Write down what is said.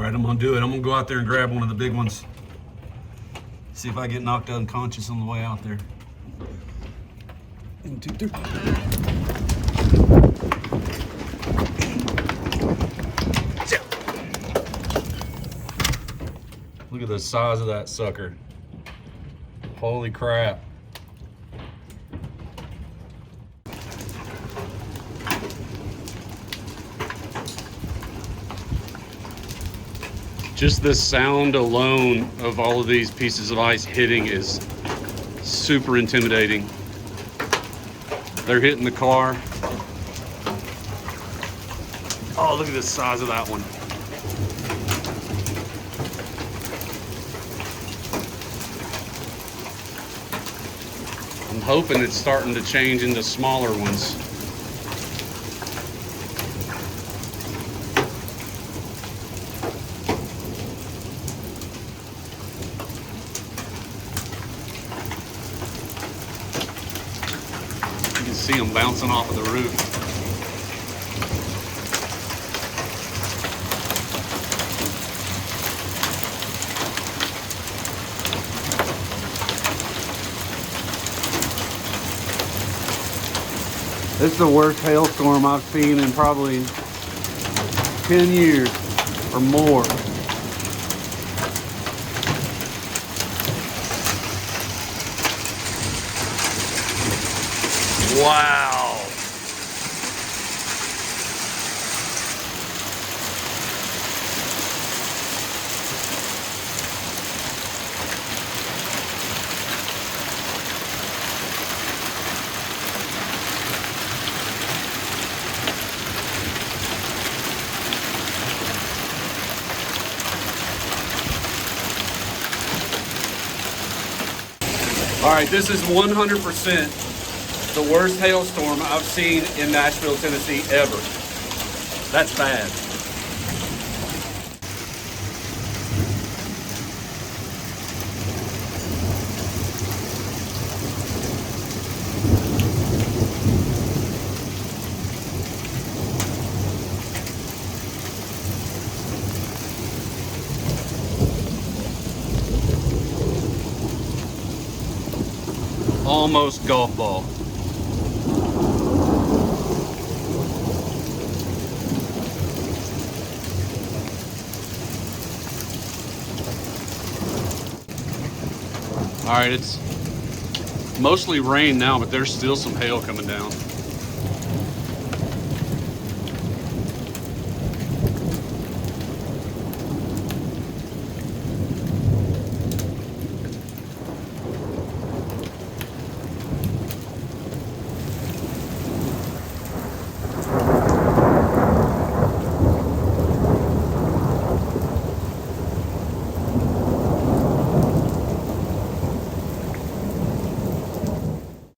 All right, I'm gonna do it. I'm gonna go out there and grab one of the big ones. See if I get knocked unconscious on the way out there. 1, 2, 3. Look at the size of that sucker. Holy crap. Just the sound alone of all of these pieces of ice hitting is super intimidating. They're hitting the car. Oh, look at the size of that one. I'm hoping it's starting to change into smaller ones. You can see them bouncing off of the roof. This is the worst hailstorm I've seen in probably 10 years or more. Wow. All right, this is 100% the worst hailstorm I've seen in Nashville, Tennessee ever. That's bad. Almost golf ball. All right, it's mostly rain now, but there's still some hail coming down.